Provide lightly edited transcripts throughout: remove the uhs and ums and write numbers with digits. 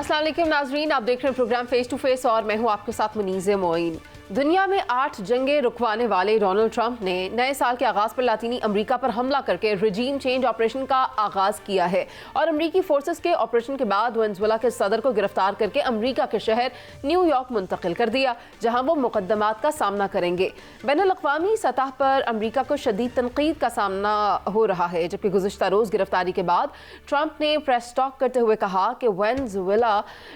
अस्सलाम वालेकुम नाजरीन, आप देख रहे हैं प्रोग्राम फेस टू फेस और मैं हूं आपके साथ मुनीज़े मोइन। दुनिया में 8 जंगें रुकवाने वाले डोनाल्ड ट्रंप ने नए साल के आगाज पर लातीनी अमेरिका पर हमला करके रिजीम चेंज ऑपरेशन का आगाज किया है और अमेरिकी फोर्सेस के ऑपरेशन के बाद वेनेजुएला के सदर को गिरफ्तार करके अमेरिका के शहर न्यूयॉर्क मुंतकिल कर दिया, जहां वो मुकदमात का सामना करेंगे। बैनुल-अक़वामी सतह पर अमेरिका को शदीद तनकीद का सामना हो रहा है, जबकि गुज़िश्ता रोज़ गिरफ्तारी के बाद ट्रंप ने प्रेस टॉक करते हुए कहा कि वेनेजुएला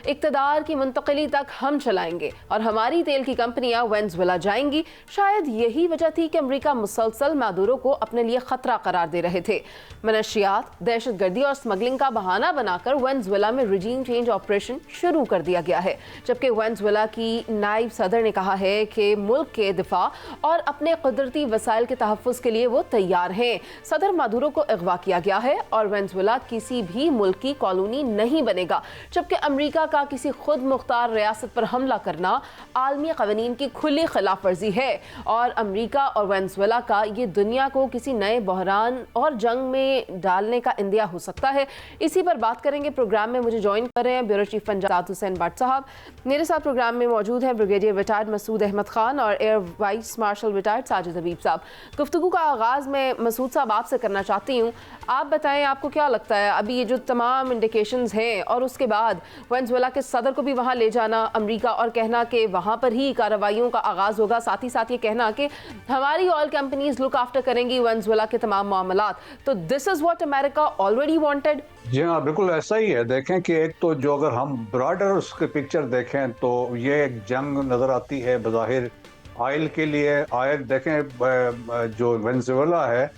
इक़्तिदार की मुंतकिली तक हम चलाएंगे और हमारी तेल की कंपनियां वेनेजुएला जाएंगी। शायद यही वजह थी कि अमेरिका मुसलसल मादुरो को अपने लिए खतरा करार दे रहे थे। मनशियात, दहशतगर्दी और स्मगलिंग का बहाना बनाकर वेनेजुएला में रिजीम चेंज ऑपरेशन शुरू कर दिया गया है, जबकि वेनेजुएला की नायब सदर ने कहा है कि मुल्क के दिफा और अपने कुदरती वसाइल के तहफ़्फ़ुज़ के लिए वो तैयार हैं। सदर मादुरो को अगवा किया गया है और वेनेजुएला किसी भी मुल्क की कॉलोनी नहीं बनेगा, जबकि अमेरिका का किसी खुद मुख्तार रियासत पर हमला करना आलमी क़वानीन की खुली खिलाफ वर्जी है और अमेरिका और वेनेजुएला का ये दुनिया को किसी नए बहरान और जंग में डालने का इंदिया हो सकता है। इसी पर बात करेंगे। प्रोग्राम में मुझे ज्वाइन कर रहे हैं ब्यूरो चीफ पंजाब हुसैन भट्ट साहब। मेरे साथ प्रोग्राम में मौजूद हैं ब्रिगेडियर रिटायर्ड मसूद अहमद खान और air vice marshal retired Sajid Habib Sahab. गुफ्तगू का आगाज़ मैं मसूद साहब आपसे करना चाहती हूँ। आप बताएं, आपको क्या लगता है अभी ये जो तमाम इंडिकेशंस हैं और उसके बाद वेनेजुएला के सदर को भी वहाँ ले जाना अमेरिका और कहना कि वहाँ पर ही कार्रवाइयों का आगाज़ होगा, साथ ही साथ ये कहना कि हमारी ऑयल कंपनीज लुक आफ्टर करेंगी वेनेजुएला के तमाम मामलात, तो this is what America already wanted. जी हाँ, बिल्कुल ऐसा ही है। देखें कि एक तो जो अगर हम ब्रॉडर उसके पिक्चर देखें तो ये एक जंग नज़र आती है बज़ाहिर ऑयल के लिए। ऑयल देखें जो वेनेजुएला है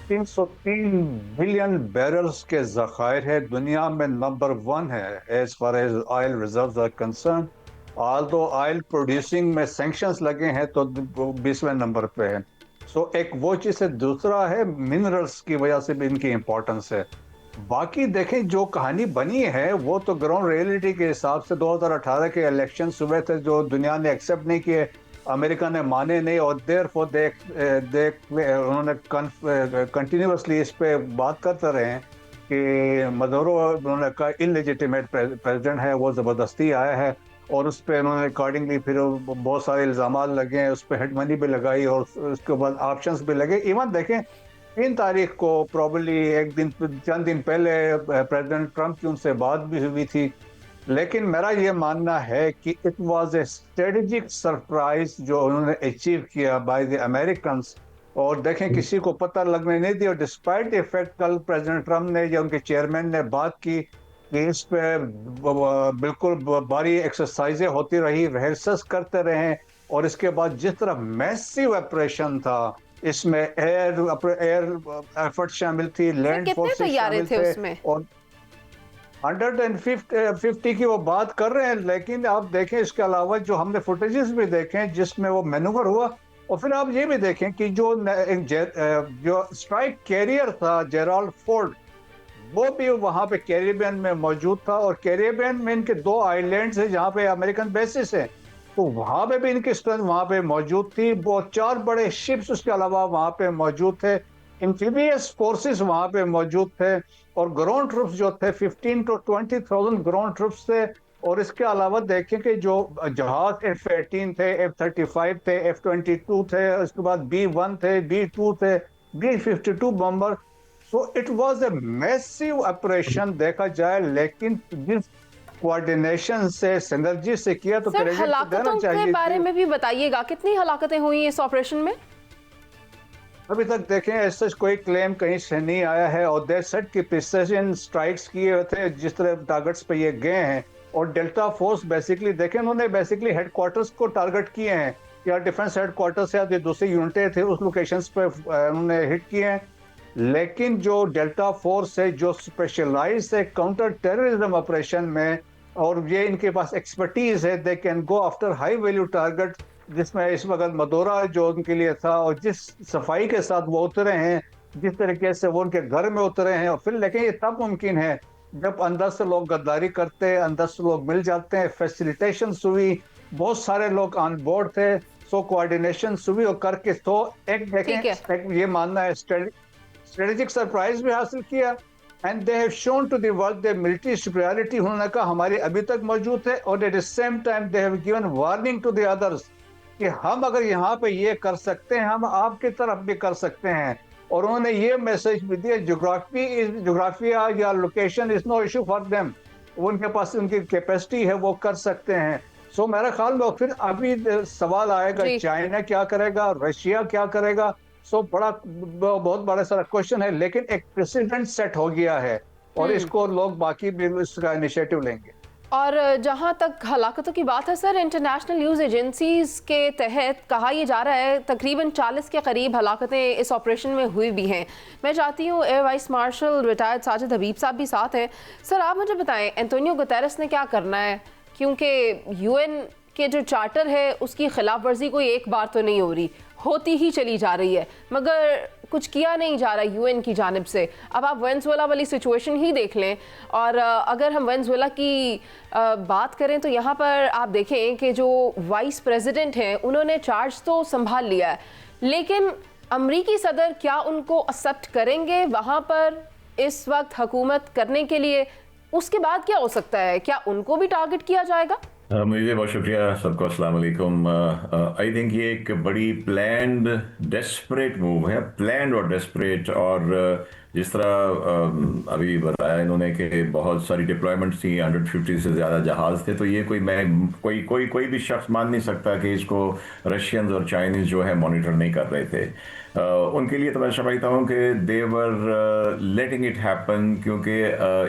303 बिलियन बैरल्स के ज़खायर है, दुनिया में नंबर 1 है as far as oil reserves are concern. Although oil producing में सैंक्शंस लगे हैं तो 20वें नंबर पे है। सो एक वो चीज़ है। दूसरा है मिनरल्स की वजह से भी इनकी इम्पोर्टेंस है। बाकी देखें जो कहानी बनी है वो तो ग्राउंड रियलिटी के हिसाब से 2018 के इलेक्शन हुए थे जो दुनिया ने एक्सेप्ट नहीं किए, अमेरिका ने माने नहीं और देयरफॉर उन्होंने कंटिन्यूसली इस पे बात करते रहे हैं कि मदुरो उन्होंने कहा इलेजिटिमेट प्रेसिडेंट है, वो ज़बरदस्ती आया है और उस पर उन्होंने अकॉर्डिंगली फिर बहुत सारे इल्ज़ाम लगे हैं, उस पर हेड मनी भी लगाई और उसके बाद ऑप्शंस भी लगे। इवन देखें 3 तारीख को प्रॉबली चंद दिन पहले प्रेसिडेंट ट्रंप की उनसे बात भी हुई थी, लेकिन मेरा ये मानना है कि it was a strategic surprise जो उन्होंने अचीव किया बाय द अमेरिकन्स और देखें किसी को पता लगने नहीं दिया। डिस्पाइट इफेक्ट कल प्रेसिडेंट ट्रंप ने या उनके चेयरमैन ने बात की कि इस पे बिल्कुल बारी एक्सरसाइजें होती रही, रिहर्सल्स करते रहे और इसके बाद जिस तरह मैसिव ऑपरेशन था इसमें एयर एफर्ट शामिल थी, लैंड फोर्सेस शामिल थे उसमें और 150 की वो बात कर रहे हैं। लेकिन आप देखें इसके अलावा जो हमने फुटेजेस भी देखें जिसमें वो मैनूवर हुआ और फिर आप ये भी देखें कि जो स्ट्राइक कैरियर था जेराल्ड फोर्ड वो भी वहाँ पे कैरिबियन में मौजूद था और कैरिबियन में इनके 2 आइलैंड्स हैं जहाँ पे अमेरिकन बेसिस है, तो वहाँ पे भी इनकी स्ट्रेंथ वहाँ पे मौजूद थी। वो 4 बड़े शिप्स उसके अलावा वहाँ पे मौजूद थे, एम्फीबियस फोर्सेस वहाँ पे मौजूद थे और ग्राउंड ट्रूप्स जो थे 15 to 20,000 ग्राउंड ट्रूप्स थे। और इसके अलावा देखें कि जो जहाज F-18 थे, F-35 थे, F-22 थे, उसके बाद B-1 थे, B-2 थे, B-52 बम्बर। So it was a massive operation देखा जाए, लेकिन जिस कोऑर्डिनेशन से सिनर्जी से किया तो सर हलाकतों के बारे में भी बताइएगा, कितनी हलाकतें हुई इस ऑपरेशन में? अभी तक देखें ऐसा कोई क्लेम कहीं से नहीं आया है और दे सेट की प्रिसिजन स्ट्राइक्स किए हुए थे जिस तरह टारगेट्स पे ये गए हैं और डेल्टा फोर्स बेसिकली देखें उन्होंने बेसिकली हेडक्वार्टर्स को टारगेट किए हैं या डिफेंस हेडक्वार्टर्स या दूसरी यूनिटें थे उस लोकेशंस पे उन्होंने हिट किए हैं। लेकिन जो डेल्टा फोर्स है जो स्पेशलाइज है काउंटर टेररिज्म ऑपरेशन में और ये इनके पास एक्सपर्टीज है, they can go after high value target, जिसमें इस वक्त मदोरा जो उनके लिए था और जिस सफाई के साथ वो उतरे हैं, जिस तरीके से वो उनके घर में उतरे हैं और फिर लेकिन ये तब मुमकिन है जब अंदर से लोग गद्दारी करते हैं, अंदर से लोग मिल जाते हैं, फैसिलिटेशन हुई, बहुत सारे लोग ऑन बोर्ड थे, सो कोऑर्डिनेशन हुई और करके तो एक देखें ये मानना है स्ट्रेटेजिक सरप्राइज भी हासिल किया and they have shown to the world the military superiority, उन्होंने कहा हमारी अभी तक मौजूद है, और at the same time they have given warning to the others कि हम अगर यहाँ पे ये कर सकते हैं, हम आपकी तरफ भी कर सकते हैं। और उन्होंने ये मैसेज भी दिया, जोग्राफिया या location is no issue for them, उनके पास उनकी कैपेसिटी है, वो कर सकते हैं। सो मेरा ख्याल में फिर अभी सवाल आएगा चाइना क्या करेगा, रशिया क्या करेगा। सो बहुत बड़ा सारा क्वेश्चन है, लेकिन एक प्रेसिडेंट सेट हो गया है और इसको लोग बाकी भी इसका इनिशिएटिव लेंगे। और जहां तक हलाकतों की बात है सर, इंटरनेशनल न्यूज़ एजेंसीज के तहत कहा यह जा रहा है तकरीबन 40 के करीब हलाकतें इस ऑपरेशन में हुई भी हैं। मैं चाहती हूँ air vice marshal retired Sajid Habib Sahab भी साथ हैं। सर आप मुझे बताएं, एंटोनियो गुतेरेस ने क्या करना है, क्योंकि यूएन के जो चार्टर है उसकी खिलाफ वर्जी कोई एक बार तो नहीं हो रही, होती ही चली जा रही है, मगर कुछ किया नहीं जा रहा यूएन की जानिब से। अब आप वेनेजुएला वाली सिचुएशन ही देख लें, और अगर हम वेनेजुएला की बात करें तो यहाँ पर आप देखें कि जो वाइस प्रेसिडेंट हैं उन्होंने चार्ज तो संभाल लिया है, लेकिन अमरीकी सदर क्या उनको एक्सेप्ट करेंगे वहाँ पर इस वक्त हुकूमत करने के लिए? उसके बाद क्या हो सकता है, क्या उनको भी टारगेट किया जाएगा? मुझे बहुत शुक्रिया, सबको अस्सलाम वालेकुम। आई थिंक ये एक बड़ी प्लान्ड डेस्परेट मूव है, प्लान्ड और डेस्परेट। और जिस तरह अभी बताया इन्होंने कि बहुत सारी डिप्लॉयमेंट्स थी, 150 से ज़्यादा जहाज़ थे, तो ये कोई भी शख्स मान नहीं सकता कि इसको रशियंस और चाइनीज़ जो है मॉनिटर नहीं कर रहे थे। उनके लिए तो मैं समझता हूँ कि दे वर लेटिंग इट हैपन, क्योंकि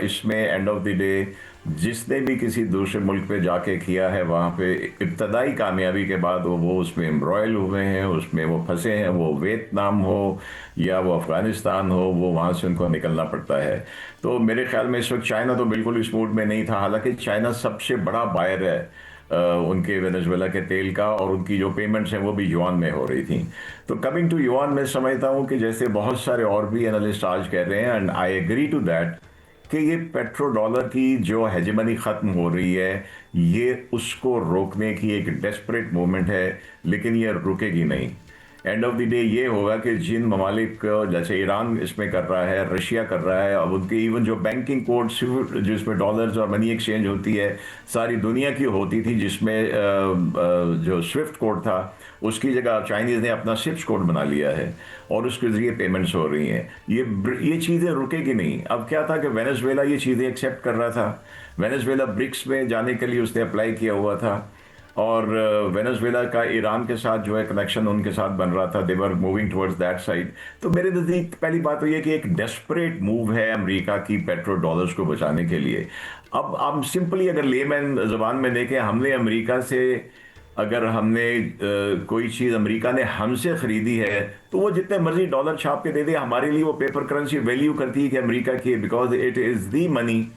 इसमें एंड ऑफ द डे जिसने भी किसी दूसरे मुल्क पे जाके किया है, वहाँ पे इब्तदाई कामयाबी के बाद वो उसमें एम्ब्रॉयल हुए हैं, उसमें वो फंसे हैं, वो वियतनाम हो या वो अफ़गानिस्तान हो, वो वहाँ से उनको निकलना पड़ता है। तो मेरे ख्याल में इस वक्त चाइना तो बिल्कुल इस मूड में नहीं था, हालांकि चाइना सबसे बड़ा बायर है उनके वेनेजुएला के तेल का, और उनकी जो पेमेंट्स हैं वो भी युआन में हो रही थी। तो कमिंग टू युआन, मैं समझता हूँ कि जैसे बहुत सारे और भी एनालिस्ट आज कह रहे हैं, and I agree to that, कि ये पेट्रो डॉलर की जो हेजेमनी ख़त्म हो रही है, ये उसको रोकने की एक डेस्परेट मूवमेंट है, लेकिन ये रुकेगी नहीं। एंड ऑफ द डे ये होगा कि जिन ममालिक जैसे ईरान इसमें कर रहा है, रशिया कर रहा है, अब उनके इवन जो बैंकिंग कोड जिसमें डॉलर्स और मनी एक्सचेंज होती है सारी दुनिया की होती थी, जिसमें जो स्विफ्ट कोड था उसकी जगह चाइनीज़ ने अपना सिप्स कोड बना लिया है और उसके ज़रिए पेमेंट्स हो रही हैं। ये चीज़ें रुकेगी नहीं। अब क्या था कि वेनेजुएला ये चीज़ें एक्सेप्ट कर रहा था, वेनेजुएला ब्रिक्स में जाने के लिए उसने अप्लाई किया हुआ था, और वेनेजुएला का ईरान के साथ जो है कनेक्शन उनके साथ बन रहा था, they were moving towards that side. तो मेरे नज़दीक पहली बात तो ये कि एक डेस्परेट मूव है अमेरिका की पेट्रो डॉलर्स को बचाने के लिए। अब हम सिंपली अगर लेमैन ज़बान में देखें, हमने अमेरिका से अगर हमने कोई चीज़ अमेरिका ने हमसे ख़रीदी है तो वो जितने मर्जी डॉलर छाप के दे दे, हमारे लिए वो पेपर करेंसी वैल्यू करती है कि अमेरिका की, because it is the money.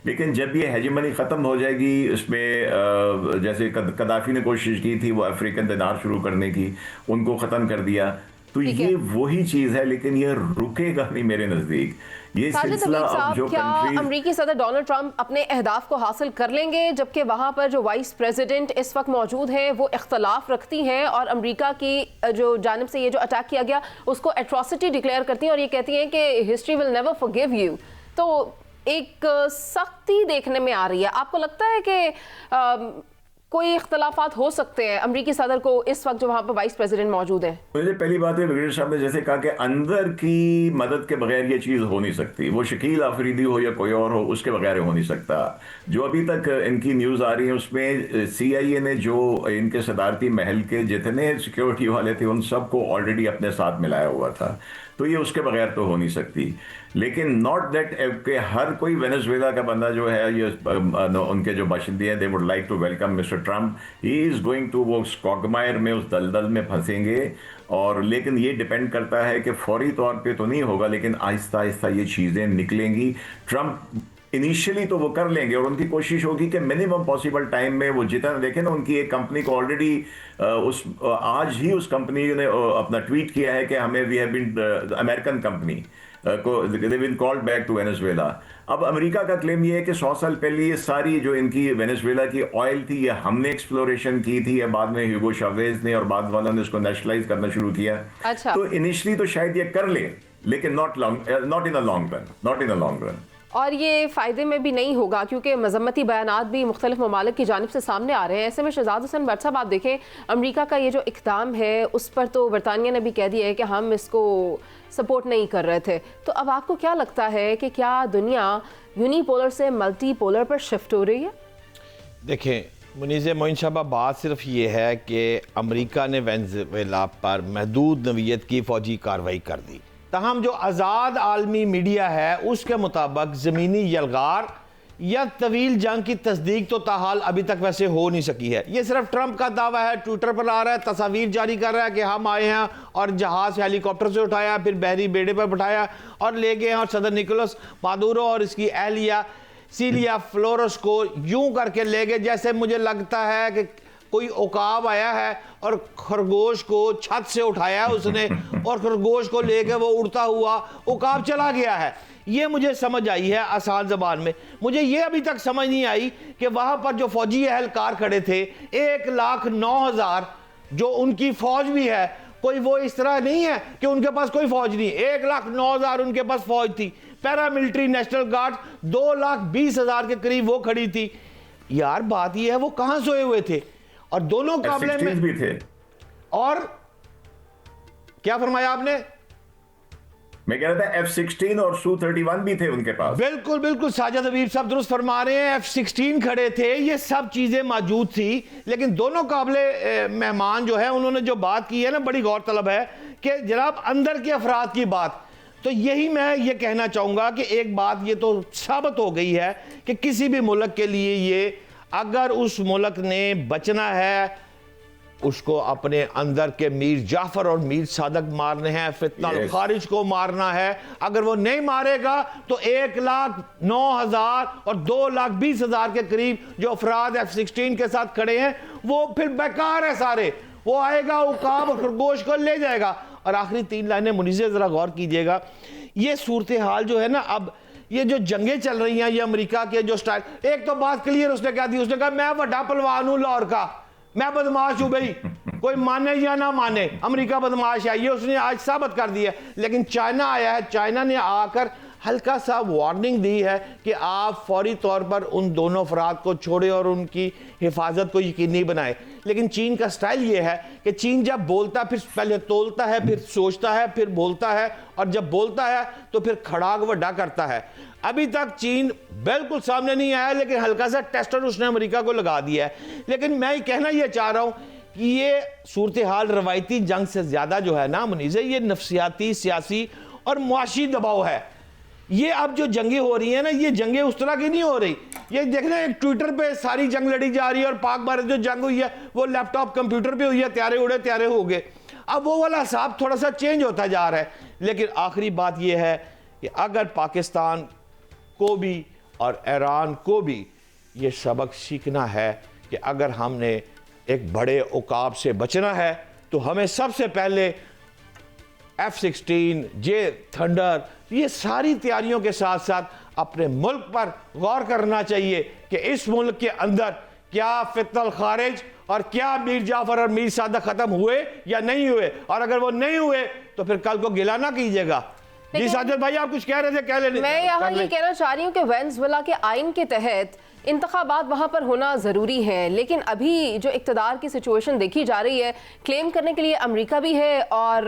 लेकिन जब ये हेजेमनी ख़त्म हो जाएगी, इसमें जैसे कदाफ़ी ने कोशिश की थी वो अफ्रीकन दिनार शुरू करने की, उनको ख़त्म कर दिया, तो ये वही चीज़ है, लेकिन ये रुकेगा नहीं मेरे नज़दीक। ये सिलसिला अब जो क्या अमेरिकी सदर डोनाल्ड ट्रंप अपने अहदाफ को हासिल कर लेंगे, जबकि वहाँ पर जो वाइस प्रेसिडेंट इस वक्त मौजूद हैं वो इख्तलाफ रखती हैं और अमेरिका की जो जानिब से ये जो अटैक किया गया उसको एट्रॉसिटी डिक्लेयर करती हैं और ये कहती हैं कि history will never forgive you. तो एक सख्ती देखने में आ रही है। आपको लगता है कि कोई इख्तलाफात हो सकते हैं अमरीकी सदर को इस वक्त जो वहाँ पर वाइस प्रेसिडेंट मौजूद है? मुझे पहली बात है, ब्रिगेडियर साहब ने जैसे कहा कि अंदर की मदद के बगैर ये चीज़ हो नहीं सकती, वो शकील आफरीदी हो या कोई और हो, उसके बगैर हो नहीं सकता। जो अभी तक इनकी न्यूज़ आ रही है उसमें CIA ने जो इनके सदारती महल के जितने सिक्योरिटी वाले थे उन सबको ऑलरेडी अपने साथ मिलाया हुआ था, तो ये उसके बगैर तो हो नहीं सकती। लेकिन नॉट दैट कि हर कोई वेनेजुएला का बंदा जो है, ये उनके जो बाशिंदे हैं, they would like to welcome mister Trump, he is going to वो स्कॉगमायर में उस दलदल में फंसेंगे। और लेकिन ये डिपेंड करता है कि फौरी तौर पे तो नहीं होगा, लेकिन आहिस्ता आहिस्ता ये चीज़ें निकलेंगी। ट्रम्प इनिशियली तो वो कर लेंगे और उनकी कोशिश होगी कि मिनिमम पॉसिबल टाइम में वो जितना, देखें ना उनकी एक कंपनी को ऑलरेडी आज ही उस कंपनी ने अपना ट्वीट किया है कि हमें we have been American company को they've been called back to Venezuela. अब अमेरिका का क्लेम ये है कि 100 साल पहले ये सारी जो इनकी वेनेजुएला की ऑयल थी ये हमने एक्सप्लोरेशन की थी, या बाद में ह्यूगो चावेज ने और बाद वालों ने इसको नेशनलाइज करना शुरू किया। अच्छा। तो इनिशियली तो शायद ये कर ले, लेकिन not in the long run. और ये फ़ायदे में भी नहीं होगा क्योंकि मजम्मती बयानात भी मुख्तलिफ ममालिक की जानिब से सामने आ रहे हैं। ऐसे में शहजाद हुसैन भट्ट साहब, आप देखें अमरीका का ये जो इक़दाम है उस पर तो बरतानिया ने भी कह दिया है कि हम इसको सपोर्ट नहीं कर रहे थे। तो अब आपको क्या लगता है कि क्या दुनिया यूनिपोलर से मल्टीपोलर पर शिफ्ट हो रही है? देखें मुनीज़ मोइन साहबा, बात सिर्फ ये है कि अमरीका ने वेनेज़ुएला पर महदूद नवीयत की फ़ौजी कार्रवाई कर दी। तहम जो आज़ाद आलमी मीडिया है उसके मुताबिक ज़मीनी यलगार या तवील जंग की तस्दीक तो ताहाल अभी तक वैसे हो नहीं सकी है। ये सिर्फ ट्रंप का दावा है, ट्विटर पर आ रहा है, तस्वीर जारी कर रहा है कि हम आए हैं और जहाज़ हेलीकॉप्टर से उठाया, फिर बहरी बेड़े पर बिठाया और ले गए और सदर निकोलस मादुरो और इसकी एहलिया सीलिया फ्लोरेस को यूं करके ले गए जैसे मुझे लगता है कि कोई उकाब आया है और खरगोश को छत से उठाया है उसने और खरगोश को लेके वो उड़ता हुआ उकाब चला गया है। ये मुझे समझ आई है आसान ज़बान में। मुझे ये अभी तक समझ नहीं आई कि वहाँ पर जो फौजी अहलकार खड़े थे 1,09,000 जो उनकी फ़ौज भी है, कोई वो इस तरह नहीं है कि उनके पास कोई फ़ौज नहीं। 1,09,000 उनके पास फ़ौज थी। पैरामिलिट्री नेशनल गार्ड 2,20,000 के करीब वो खड़ी थी। यार बात ये है वो कहाँ सोए हुए थे और दोनों काबले में भी थे। और क्या फरमाया आपने? मैं कह रहा था F-16 और Su-31 भी थे उनके पास। बिल्कुल बिल्कुल साजिद हबीब साहब दुरुस्त फरमा रहे हैं। F-16 खड़े थे, ये सब चीजें मौजूद थी। लेकिन दोनों काबिले मेहमान जो है उन्होंने जो बात की है ना, बड़ी गौर तलब है कि जनाब अंदर के अफराद की बात। तो यही मैं ये कहना चाहूंगा कि एक बात ये तो साबित हो गई है कि किसी भी मुल्क के लिए ये, अगर उस मुल्क ने बचना है उसको अपने अंदर के मीर जाफर और मीर सादक मारने हैं, फितनल खारिज को मारना है। अगर वो नहीं मारेगा तो 1,09,000 और 2,20,000 के करीब जो अफराद F-16 के साथ खड़े हैं वो फिर बेकार है सारे। वो आएगा उकाब और खरगोश को ले जाएगा। और आखिरी 3 लाइनें मुनीज़े जरा गौर कीजिएगा, ये सूरत हाल जो है ना, अब ये जो जंगें चल रही हैं, ये अमेरिका के जो स्टाइल, एक तो बात क्लियर उसने क्या दी, उसने कहा मैं वड्डा पहलवान हूं लाहौर का, मैं बदमाश हूं भाई, कोई माने या ना माने अमेरिका बदमाश है, ये उसने आज साबित कर दिया। लेकिन चाइना आया है, चाइना ने आकर हल्का सा वार्निंग दी है कि आप फौरी तौर पर उन दोनों अफराद को छोड़े और उनकी हिफाजत को यकीनी बनाए। लेकिन चीन का स्टाइल ये है कि चीन जब बोलता फिर पहले तोलता है, फिर सोचता है, फिर बोलता है, और जब बोलता है तो फिर खड़ाक वड्डा करता है। अभी तक चीन बिल्कुल सामने नहीं आया, लेकिन हल्का सा टेस्टर उसने अमेरिका को लगा दिया है। लेकिन मैं कहना यह चाह रहा हूं कि ये सूरत हाल रवायती जंग से ज्यादा जो है ना मुनीज़े, ये नफ्सियाती, सियासी और मुआशी दबाव है। ये अब जो जंगें हो रही हैं ना, ये जंगें उस तरह की नहीं हो रही। ये देखना एक ट्विटर पे सारी जंग लड़ी जा रही है, और पाक भारत जो जंग हुई है वो लैपटॉप कंप्यूटर पे हुई है, त्यारे उड़े त्यारे हो गए। अब वो वाला हिसाब थोड़ा सा चेंज होता जा रहा है। लेकिन आखिरी बात ये है कि अगर पाकिस्तान को भी और ईरान को भी ये सबक सीखना है कि अगर हमने एक बड़े उकाब से बचना है तो हमें सबसे पहले F-16, जे थंडर, ये सारी तैयारियों के साथ साथ अपने मुल्क पर गौर करना चाहिए कि इस मुल्क के अंदर क्या फितनल खारिज और क्या मीर जाफर और मीर सादक खत्म हुए या नहीं हुए। और अगर वो नहीं हुए तो फिर कल को गिला ना कीजिएगा। जी साजिद भाई, आप कुछ कह रहे थे, कह लेने। मैं यहाँ ये कहना चाह रही हूँ कि वेनेजुएला के आइन के तहत इंतखाबात वहाँ पर होना ज़रूरी है, लेकिन अभी जो इक़्तिदार की सिचुएशन देखी जा रही है, क्लेम करने के लिए अमेरिका भी है और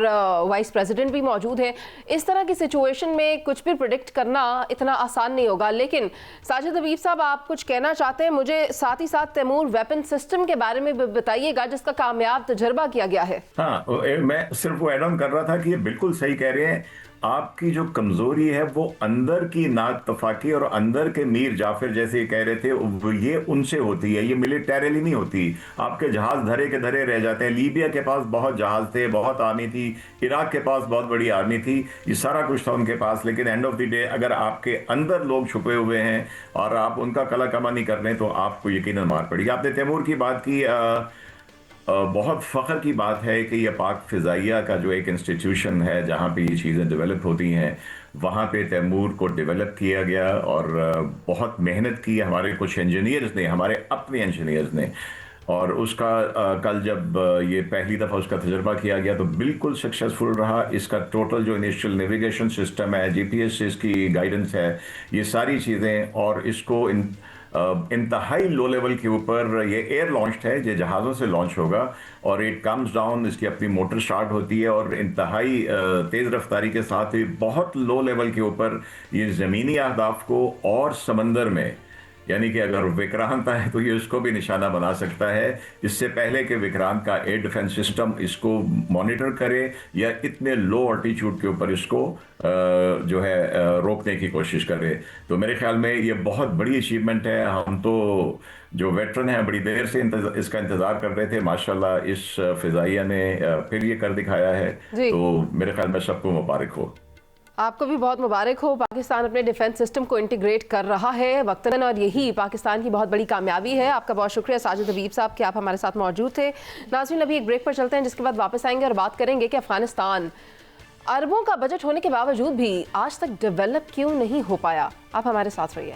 वाइस प्रेसिडेंट भी मौजूद है। इस तरह की सिचुएशन में कुछ भी प्रेडिक्ट करना इतना आसान नहीं होगा। लेकिन साजिद हबीब साहब, आप कुछ कहना चाहते हैं? मुझे साथ ही साथ तैमूर वेपन सिस्टम के बारे में बताइएगा जिसका कामयाब तजर्बा किया गया है। हाँ, मैं सिर्फ वो ऐड ऑन कर रहा था कि ये बिल्कुल सही कह रहे हैं। आपकी जो कमजोरी है वो अंदर की नातफाकी और अंदर के मीर जाफर जैसे कह रहे थे, ये उनसे होती है, ये मिलिटरीली नहीं होती। आपके जहाज धरे के धरे रह जाते हैं। लीबिया के पास बहुत जहाज थे, बहुत आर्मी थी, इराक के पास बहुत बड़ी आर्मी थी, ये सारा कुछ था उनके पास। लेकिन एंड ऑफ द डे अगर आपके अंदर लोग छुपे हुए हैं और आप उनका कला कमा नहीं कर रहे तो आपको यकीनन मार पड़ेगी। आपने तैमूर की बात की, बहुत फ़ख्र की बात है कि यह पाक फ़िज़ाइया का जो एक इंस्टीट्यूशन है जहाँ पे ये चीज़ें डेवलप होती हैं, वहाँ पे तैमूर को डेवलप किया गया और बहुत मेहनत की हमारे कुछ इंजीनियर्स ने, हमारे अपने इंजीनियर्स ने। और उसका कल जब ये पहली दफ़ा उसका तजर्बा किया गया तो बिल्कुल सक्सेसफुल रहा। इसका टोटल जो इनिशियल नेविगेशन सिस्टम है, जीपीएस से इसकी गाइडेंस है, ये सारी चीज़ें, और इसको इंतहाई लो लेवल के ऊपर ये एयर लॉन्च्ड है, ये जहाज़ों से लॉन्च होगा और इट कम्स डाउन, इसकी अपनी मोटर स्टार्ट होती है और इंतहाई तेज़ रफ्तारी के साथ ही बहुत लो लेवल के ऊपर ये ज़मीनी अहदाफ को और समंदर में, यानी कि अगर विक्रांत आए तो ये उसको भी निशाना बना सकता है, इससे पहले कि विक्रांत का एयर डिफेंस सिस्टम इसको मॉनिटर करे या इतने लो ऑल्टीट्यूड के ऊपर इसको जो है रोकने की कोशिश करे। तो मेरे ख्याल में ये बहुत बड़ी अचीवमेंट है। हम तो जो वेटरन हैं बड़ी देर से इसका इंतज़ार कर रहे थे, माशाल्लाह इस फिजाइया ने फिर ये कर दिखाया है, तो मेरे ख्याल में सबको मुबारक हो। आपको भी बहुत मुबारक हो। पाकिस्तान अपने डिफेंस सिस्टम को इंटीग्रेट कर रहा है वक्तन, और यही पाकिस्तान की बहुत बड़ी कामयाबी है। आपका बहुत शुक्रिया साजिद हबीब साहब कि आप हमारे साथ मौजूद थे। नाज़रीन, अभी एक ब्रेक पर चलते हैं, जिसके बाद वापस आएंगे और बात करेंगे कि अफगानिस्तान अरबों का बजट होने के बावजूद भी आज तक डेवलप क्यों नहीं हो पाया। आप हमारे साथ रहिए।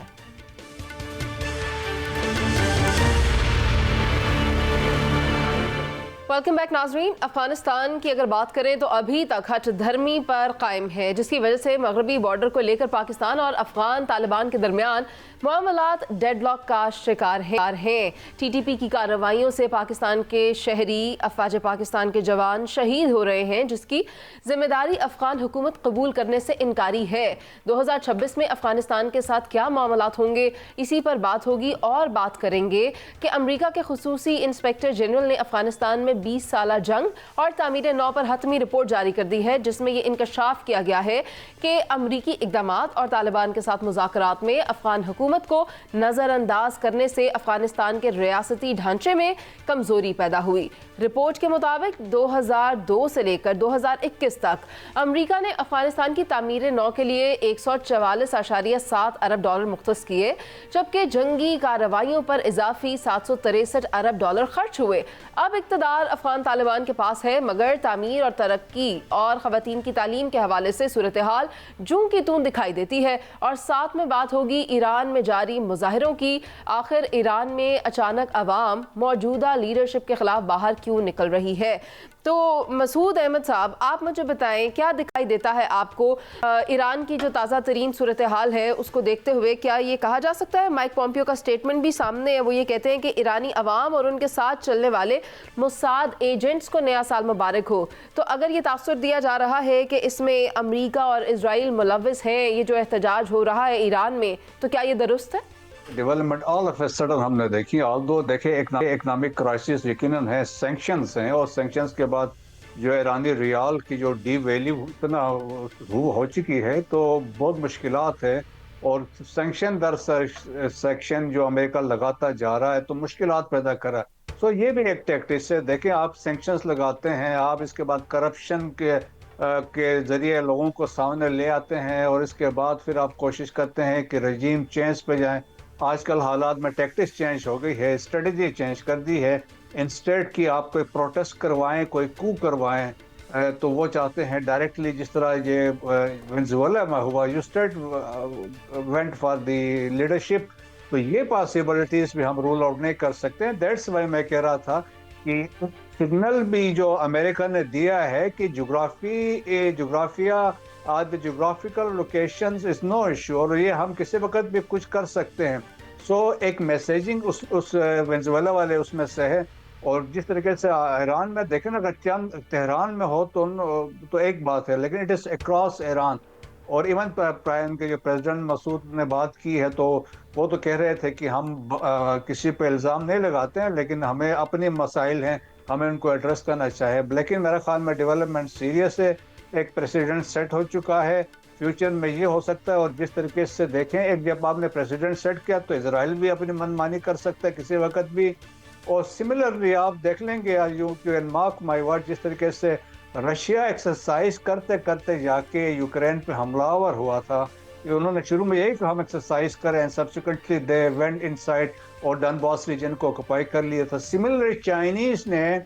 वेलकम बैक नाजरीन। अफगानिस्तान की अगर बात करें तो अभी तक हठ धर्मी पर कायम है, जिसकी वजह से मगरबी बॉर्डर को लेकर पाकिस्तान और अफगान तालिबान के दरमियान मामलात डेडलॉक का शिकार हैं। टीटीपी की कार्रवाइयों से पाकिस्तान के शहरी, अफवाज पाकिस्तान के जवान शहीद हो रहे हैं, जिसकी जिम्मेदारी अफगान हुकूमत कबूल करने से इनकारी है। 2026 में अफगानिस्तान के साथ क्या मामलात होंगे, इसी पर बात होगी। और बात करेंगे कि अमरीका के खुसूसी इंस्पेक्टर जनरल ने अफगानिस्तान में 20 साला जंग और तामीर नौ पर हतमी रिपोर्ट जारी कर दी है, जिसमें यह इंकशाफ किया गया है कि अमरीकी इक़दामात और तालिबान के साथ मुज़ाकरात में अफगान हुकूमत को नजरअंदाज करने से अफगानिस्तान के रियासती ढांचे में कमजोरी पैदा हुई। रिपोर्ट के मुताबिक 2002 से लेकर 2021 तक अमरीका ने अफगानिस्तान की तामीर नौ के लिए 144.7 अरब डॉलर मुख्तस किए, जबकि जंगी कार्रवाइयों पर इजाफी 763 अरब डॉलर खर्च हुए। अब इक़्तिदार अफगान तालिबान के पास है, मगर तामीर और तरक्की और ख़वातीन की तालीम के हवाले से सूरत हाल जूं की तूं दिखाई देती है। और साथ में बात होगी ईरान में जारी मुजाहिरों की। आखिर ईरान में अचानक अवाम मौजूदा लीडरशिप के खिलाफ बाहर क्यों निकल रही है। तो मसूद अहमद साहब, आप मुझे बताएं, क्या दिखाई देता है आपको ईरान की जो ताज़ा तरीन सूरत हाल है उसको देखते हुए? क्या ये कहा जा सकता है, माइक पॉम्पियो का स्टेटमेंट भी सामने है, वो ये कहते हैं कि ईरानी अवाम और उनके साथ चलने वाले मोसाद एजेंट्स को नया साल मुबारक हो। तो अगर ये तासुर दिया जा रहा है कि इसमें अमरीका और इजराइल मुलव्विस हैं, ये जो एहतजाज हो रहा है ईरान में, तो क्या ये दुरुस्त है? Development all of a sudden हमने देखी, ऑल्दो देखे इकोनॉमिक क्राइसिस यकीनन है, सैंक्शंस हैं, और सैंक्शंस के बाद जो ईरानी रियाल की जो डी वैल्यू इतना हो चुकी है, तो बहुत मुश्किलात है। और सैंक्शन दर सेक्शन जो अमेरिका लगाता जा रहा है तो मुश्किलात पैदा कर रहा है। सो ये भी एक टैक्टिक्स है। देखें, आप सैंक्शंस लगाते हैं, आप इसके बाद करप्शन के जरिए लोगों को सामने ले आते हैं, और इसके बाद फिर आप कोशिश करते हैं कि रजीम चेंज पे जाएं। आजकल हालात में टैक्टिक्स चेंज हो गई है, स्ट्रेटजी चेंज कर दी है। इंस्टेड कि आप कोई प्रोटेस्ट करवाएं, कोई कू करवाएं, तो वो चाहते हैं डायरेक्टली, जिस तरह ये वेनेजुएला में हुआ, you state went for the leadership. तो ये पॉसिबिलिटीज भी हम रूल आउट नहीं कर सकते हैं। दैट्स वाई मैं कह रहा था कि सिग्नल भी जो अमेरिका ने दिया है कि जोग्राफिया the geographical locations is no issue, और ये हम किसी वक्त भी कुछ कर सकते हैं। सो एक मैसेजिंग उस वेनेजुएला वाले उसमें से है। और जिस तरीके से ईरान में देखें ना, अगर चंद तेहरान में हो तो एक बात है, लेकिन इट इज़ अक्रॉस ईरान। और इवन प्राइम के जो प्रेसिडेंट मसूद ने बात की है, तो वो तो कह रहे थे कि हम किसी पे इल्ज़ाम नहीं लगाते हैं, लेकिन हमें अपने मसाइल हैं, हमें उनको एड्रेस करना चाहिए। लेकिन मेरे ख्याल में डेवलपमेंट सीरियस है, एक प्रेसिडेंट सेट हो चुका है, फ्यूचर में ये हो सकता है। और जिस तरीके से देखें, एक जब आपने प्रेसिडेंट सेट किया तो इजराइल भी अपनी मनमानी कर सकता है किसी वक्त भी। और सिमिलरली आप देख लेंगे, you can mark my word, जिस तरीके से रशिया एक्सरसाइज करते करते जाके यूक्रेन पे हमलावर हुआ था। उन्होंने शुरू में यही कि हम एक्सरसाइज करें, सब्सिक्वेंटली दे वेंट इनसाइड और डनबॉस रीजन को ऑक्युपाई कर लिया था। सिमिलरली चाइनीज ने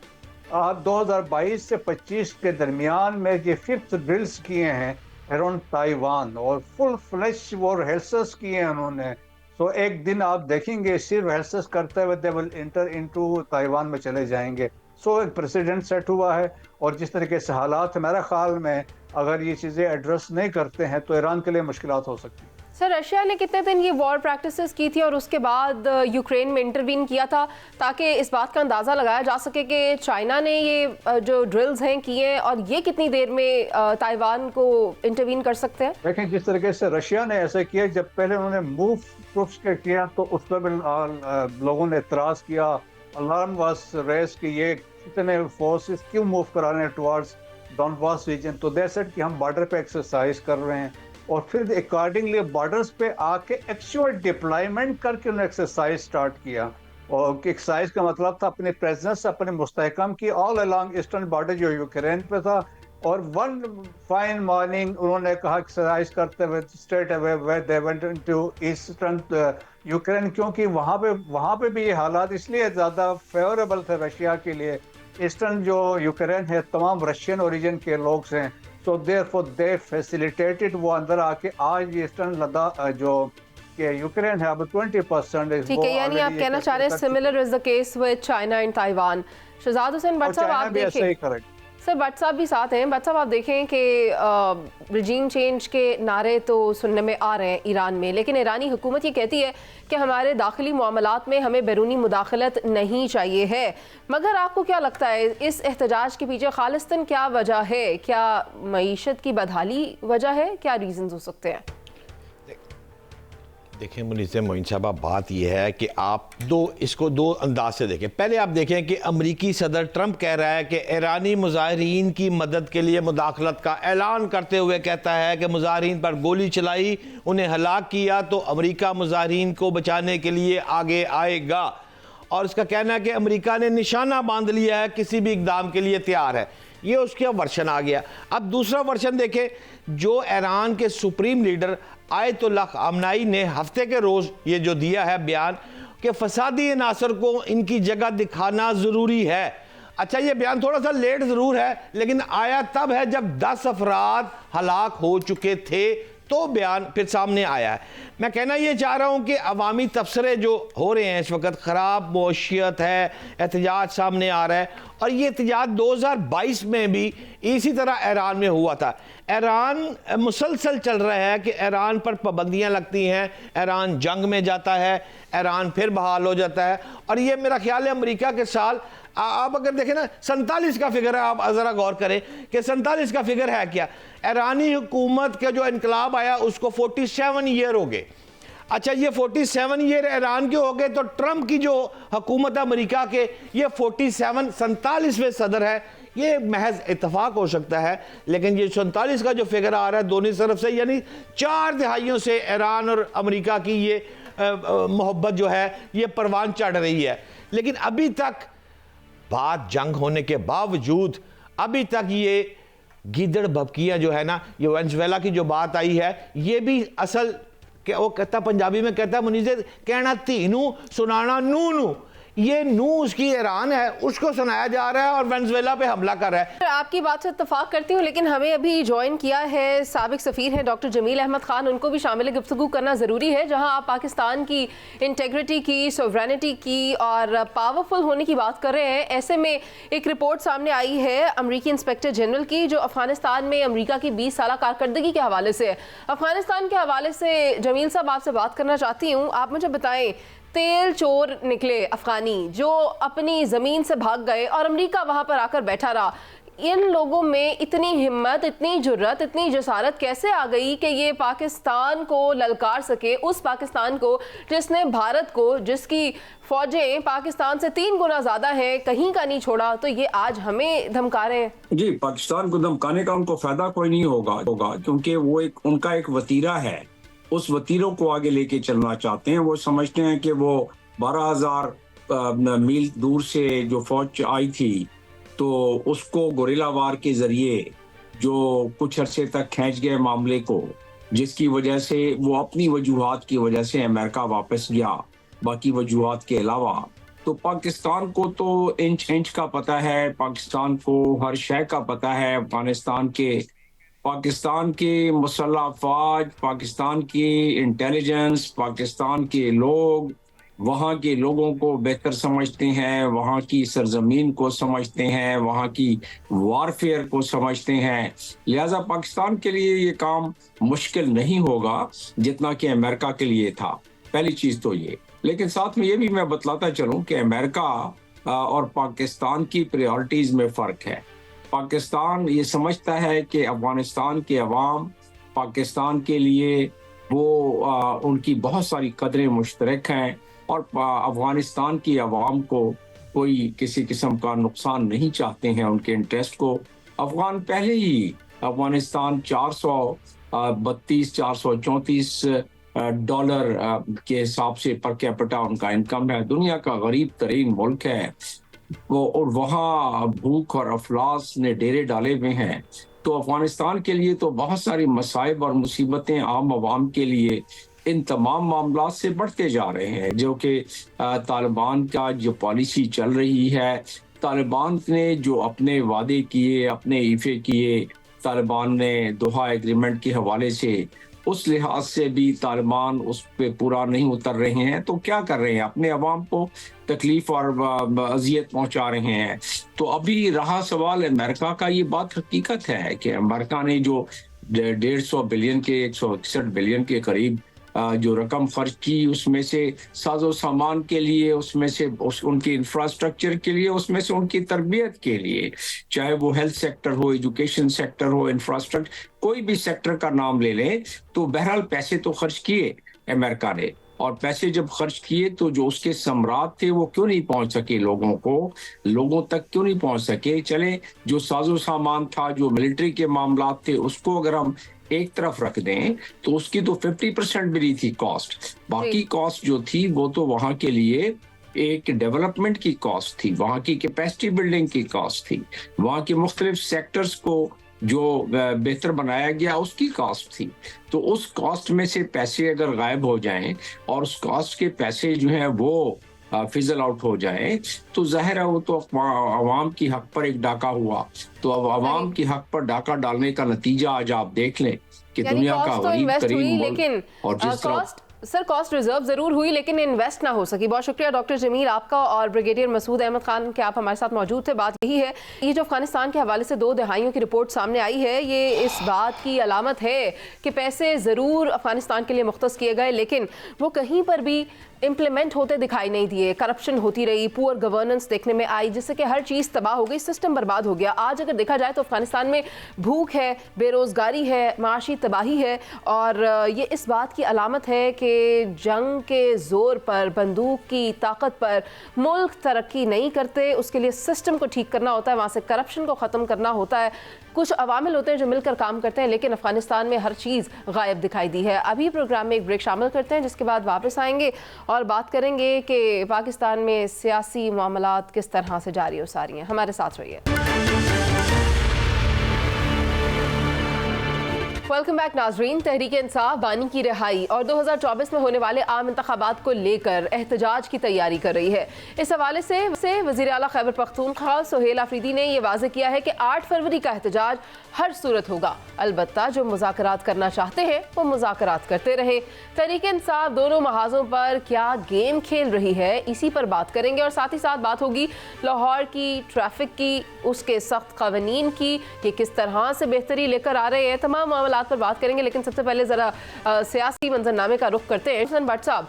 2022 से 25 के दरमियान में ये 5th ड्रिल्स किए हैं अराउंड ताइवान, और फुल फ्लैश वो रिहर्सल्स किए हैं उन्होंने। तो एक दिन आप देखेंगे सिर्फ हेल्सेस करते हुए they will inter into Taiwan में चले जाएंगे। सो एक प्रेसिडेंट सेट हुआ है, और जिस तरीके से हालात है, मेरा ख्याल में अगर ये चीज़ें एड्रेस नहीं करते हैं तो ईरान के लिए मुश्किलात हो सकती हैं। सर, रशिया ने कितने दिन ये वॉर प्रैक्टिसेस की थी और उसके बाद यूक्रेन में इंटरवीन किया था, ताकि इस बात का अंदाज़ा लगाया जा सके कि चाइना ने ये जो ड्रिल्स हैं किए और ये कितनी देर में ताइवान को इंटरवीन कर सकते हैं? देखें, जिस तरीके से रशिया ने ऐसे किया, जब पहले उन्होंने मूव ट्रुप्स के किया तो उस पर भी लोगों ने एतराज़ किया, अलार्म वाज रेज कि ये कितने फोर्सेस क्यों मूव करा रहे हैं टुवर्ड्स डॉनबास रीजन। तो दे सेड कि हम बॉर्डर पे एक्सरसाइज कर रहे हैं, और फिर अकॉर्डिंगली बॉर्डर्स पे आके एक्चुअल डिप्लॉयमेंट करके उन्होंने एक्सरसाइज स्टार्ट किया। और एक्सरसाइज का मतलब था अपनी प्रेजेंस, अपने मुस्तहकम की ऑल अलोंग ईस्टर्न बॉर्डर जो यूक्रेन पे था। और वन फाइन मॉर्निंग उन्होंने कहा एक्सरसाइज करते हुए straight away they went into eastern Ukraine, क्योंकि वहाँ पे भी ये हालात इसलिए ज़्यादा फेवरेबल थे रशिया के लिए। ईस्टर्न जो यूक्रेन है तमाम रशियन ओरिजिन के लोग हैं, तो देयरफॉर दे फैसिलिटेटेड वो अंदर आके आज ईस्टर्न लद्दाख जो कि यूक्रेन है अब 20%। ठीक है, यानी आप कहना चाह रहे हैं similar is the case with China and Taiwan. Shahzad Hussain Bhatt साहब, आप देखें सर, भट्ट साहब भी साथ हैं। भट्ट साहब, आप देखें कि रिजीम चेंज के नारे तो सुनने में आ रहे हैं ईरान में, लेकिन ईरानी हुकूमत ये कहती है कि हमारे दाखिली मामलात में हमें बैरूनी मुदाखलत नहीं चाहिए है। मगर आपको क्या लगता है इस एहतजाज के पीछे खालिस्तन क्या वजह है? क्या मईशत की बदहाली वजह है? क्या रीजंस हो सकते हैं? देखें मुनीज़ मोइन साहब, बात यह है कि आप इसको दो अंदाज से देखें। पहले आप देखें कि अमरीकी सदर ट्रंप कह रहा है कि ईरानी मुजाहिरीन की मदद के लिए मुदाखलत का ऐलान करते हुए कहता है कि मुजाहिरीन पर गोली चलाई, उन्हें हलाक किया तो अमरीका मुजाहिरीन को बचाने के लिए आगे आएगा। और उसका कहना है कि अमरीका ने निशाना बांध लिया है, किसी भी इकदाम के लिए तैयार है। ये उसका वर्शन आ गया। अब दूसरा वर्शन देखें, जो ईरान के सुप्रीम लीडर आयतुल्लाह ख़ामेनी ने हफ्ते के रोज़ ये जो दिया है बयान कि फसादी अनासर को इनकी जगह दिखाना ज़रूरी है। अच्छा, ये बयान थोड़ा सा लेट ज़रूर है, लेकिन आया तब है जब 10 अफराद हलाक हो चुके थे, तो बयान फिर सामने आया है। मैं कहना ये चाह रहा हूँ कि अवामी तबसरे जो हो रहे हैं इस वक्त, ख़राब मौशियत है, एहतजाज सामने आ रहा है, और ये एहतजाज 2022 में भी इसी तरह ईरान में हुआ था। ईरान मुसलसल चल रहा है कि ईरान पर पाबंदियाँ लगती हैं, ईरान जंग में जाता है, ईरान फिर बहाल हो जाता है। और ये मेरा ख्याल है अमेरिका के साल, आप अगर देखें ना, 47 का फिगर है, आप ज़रा गौर करें कि 47 का फिगर है क्या। ईरानी हुकूमत का जो इनकलाब आया उसको 47 ईयर हो गए। अच्छा, ये 47 ईयर ईरान के हो गए, तो ट्रंप की जो हुकूमत है अमेरिका के, ये 47वें सदर है। ये महज इत्तफाक हो सकता है, लेकिन ये 47 का जो फिगर आ रहा है दोनों तरफ से, यानी 4 दहाइयों से ईरान और अमेरिका की ये मोहब्बत जो है ये परवान चढ़ रही है। लेकिन अभी तक बात जंग होने के बावजूद अभी तक ये गीदड़ भभकियाँ जो है ना, ये वेनेजुएला की जो बात आई है, ये भी असल वो कहता, पंजाबी में कहता मुनीज़ कहना तीनू सुनाना नू नू, ये नू उसकी ईरान है, उसको सुनाया जा रहा है और वेनेजुएला पे हमला कर रहा है। आपकी बात से इत्तफाक करती हूँ, लेकिन हमें अभी ज्वाइन किया है साबिक सफ़ीर हैं डॉक्टर जमील अहमद खान, उनको भी शामिल गुफ्तगू करना ज़रूरी है। जहाँ आप पाकिस्तान की इंटेग्रिटी की, सोवरेनिटी की और पावरफुल होने की बात कर रहे हैं, ऐसे में एक रिपोर्ट सामने आई है अमरीकी इंस्पेक्टर जनरल की, जो अफगानिस्तान में अमरीका की 20 साल कारकर्दगी के हवाले से है। अफगानिस्तान के हवाले से जमील साहब आपसे बात करना चाहती हूँ। आप मुझे बताएं, तेल चोर निकले अफगानी जो अपनी ज़मीन से भाग गए और अमेरिका वहाँ पर आकर बैठा रहा, इन लोगों में इतनी हिम्मत, इतनी जुर्रत, इतनी जसारत कैसे आ गई कि ये पाकिस्तान को ललकार सके, उस पाकिस्तान को जिसने भारत को, जिसकी फौजें पाकिस्तान से 3 गुना ज़्यादा हैं, कहीं का नहीं छोड़ा, तो ये आज हमें धमका रहे हैं। जी, पाकिस्तान को धमकाने का उनको फायदा कोई नहीं होगा क्योंकि वो उनका एक वतीरा है, उस वतीरों को आगे लेके चलना चाहते हैं। वो समझते हैं कि वो 12,000 मील दूर से जो फौज आई थी, तो उसको गोरिल्ला वार के जरिए जो कुछ अरसे तक खींच गए मामले को, जिसकी वजह से वो अपनी वजूहात की वजह से अमेरिका वापस गया, बाकी वजूहात के अलावा। तो पाकिस्तान को तो इंच इंच का पता है, पाकिस्तान को हर शय का पता है अफगानिस्तान के, पाकिस्तान के मुसल्लह अफवाज, पाकिस्तान की इंटेलिजेंस, पाकिस्तान के लोग वहाँ के लोगों को बेहतर समझते हैं, वहाँ की सरजमीन को समझते हैं, वहाँ की वारफेयर को समझते हैं। लिहाजा पाकिस्तान के लिए ये काम मुश्किल नहीं होगा जितना कि अमेरिका के लिए था। पहली चीज़ तो ये, लेकिन साथ में ये भी मैं बतलाता चलूँ कि अमेरिका और पाकिस्तान की प्रायोरिटीज़ में फ़र्क है। पाकिस्तान ये समझता है कि अफगानिस्तान के अवाम पाकिस्तान के लिए वो उनकी बहुत सारी कदरें मुश्तरक हैं और अफगानिस्तान की अवाम को कोई किसी किस्म का नुकसान नहीं चाहते हैं, उनके इंटरेस्ट को। अफगान पहले ही अफगानिस्तान 434 डॉलर के हिसाब से पर कैपिटा उनका इनकम है, दुनिया का गरीब तरीन मुल्क है वो, और वहाँ भूख और अफलास ने डेरे डाले हुए हैं। तो अफगानिस्तान के लिए तो बहुत सारी मसाइब और मुसीबतें आम आवाम के लिए इन तमाम मामलों से बढ़ते जा रहे हैं, जो कि तालिबान का जो पॉलिसी चल रही है, तालिबान ने जो अपने वादे किए, अपने ईफे किए, तालिबान ने दोहा एग्रीमेंट के हवाले से, उस लिहाज से भी तालिबान उस पे पूरा नहीं उतर रहे हैं। तो क्या कर रहे हैं, अपने अवाम को तकलीफ और अजियत पहुंचा रहे हैं। तो अभी रहा सवाल अमेरिका का, ये बात हकीकत है कि अमेरिका ने जो 150 बिलियन के 161 बिलियन के करीब जो रकम खर्च की, उसमें से साजो सामान के लिए, उसमें से उनकी इंफ्रास्ट्रक्चर के लिए, उसमें से उनकी तरबियत के लिए, चाहे वो हेल्थ सेक्टर हो, एजुकेशन सेक्टर हो, इंफ्रास्ट्रक्चर, कोई भी सेक्टर का नाम ले लें, तो बहरहाल पैसे तो खर्च किए अमेरिका ने। और पैसे जब खर्च किए तो जो उसके सम्राट थे वो क्यों नहीं पहुंच सके लोगों तक क्यों नहीं पहुंच सके। चले जो साजो सामान था, जो मिलिट्री के मामला थे, उसको अगर हम एक तरफ रख दें तो उसकी तो 50% भी नहीं थी कॉस्ट। बाकी कॉस्ट जो थी वो तो वहां के लिए एक डेवलपमेंट की कॉस्ट थी, वहां की कैपेसिटी बिल्डिंग की कॉस्ट थी, वहां के मुख्तलिफ सेक्टर्स को जो बेहतर बनाया गया उसकी कॉस्ट थी। तो उस कॉस्ट में से पैसे अगर गायब हो जाएं और उस कॉस्ट के पैसे जो हैं वो फिजल आउट हो जाए तो जाहिर है वो तो अवाम की हक पर एक डाका हुआ। तो अब अवाम की हक पर डाका डालने का नतीजा आज आप देख लें कि दुनिया का गरीब तरीन मुल्क, और जिस तरह सर कॉस्ट रिजर्व जरूर हुई लेकिन इन्वेस्ट ना हो सकी। बहुत शुक्रिया डॉक्टर जमील आपका और ब्रिगेडियर मसूद अहमद खान के आप हमारे साथ मौजूद थे। बात यही है, ये जो अफगानिस्तान के हवाले से 2 दहाइयों की रिपोर्ट सामने आई है, ये इस बात की अलामत है कि पैसे ज़रूर अफगानिस्तान के लिए मुख्तस किए गए लेकिन वो कहीं पर भी इम्प्लीमेंट होते दिखाई नहीं दिए। करप्शन होती रही, पुअर गवर्नेंस देखने में आई, जिससे कि हर चीज़ तबाह हो गई, सिस्टम बर्बाद हो गया। आज अगर देखा जाए तो अफगानिस्तान में भूख है, बेरोज़गारी है, माशी तबाही है और ये इस बात की अलामत है कि जंग के ज़ोर पर, बंदूक की ताकत पर मुल्क तरक्की नहीं करते। उसके लिए सिस्टम को ठीक करना होता है, वहाँ से करप्शन को ख़त्म करना होता है। कुछ अवामिल होते हैं जो मिलकर काम करते हैं लेकिन अफगानिस्तान में हर चीज़ गायब दिखाई दी है। अभी प्रोग्राम में एक ब्रेक शामिल करते हैं जिसके बाद वापस आएंगे और बात करेंगे कि पाकिस्तान में सियासी मामलात किस तरह से जारी और सारी हैं। हमारे साथ रहिए। वेलकम बैक नाजरीन। तहरीक इंसाफ बानी की रिहाई और 2024 में होने वाले आम इंतखाबात को लेकर एहतजाज की तैयारी कर रही है। इस हवाले से वज़ीर आला खैबर पख्तूनख्वा सुहेल आफरीदी ने यह वाज़ेह किया है कि 8 फरवरी का एहतजाज हर सूरत होगा। अलबत्ता जो मुज़ाकरात करना चाहते हैं वो मुज़ाकरात करते रहे। तहरीक इंसाफ दोनों महाजों पर क्या गेम खेल रही है, इसी पर बात करेंगे और साथ ही साथ बात होगी लाहौर की ट्रैफिक की, उसके सख्त क़वानीन की, ये किस तरह से बेहतरी लेकर आ रहे हैं। तमाम मामलात पर बात करेंगे लेकिन सबसे पहले ज़रा सियासी मंजरनामे का रुख करते हैं। भट्ट साहब,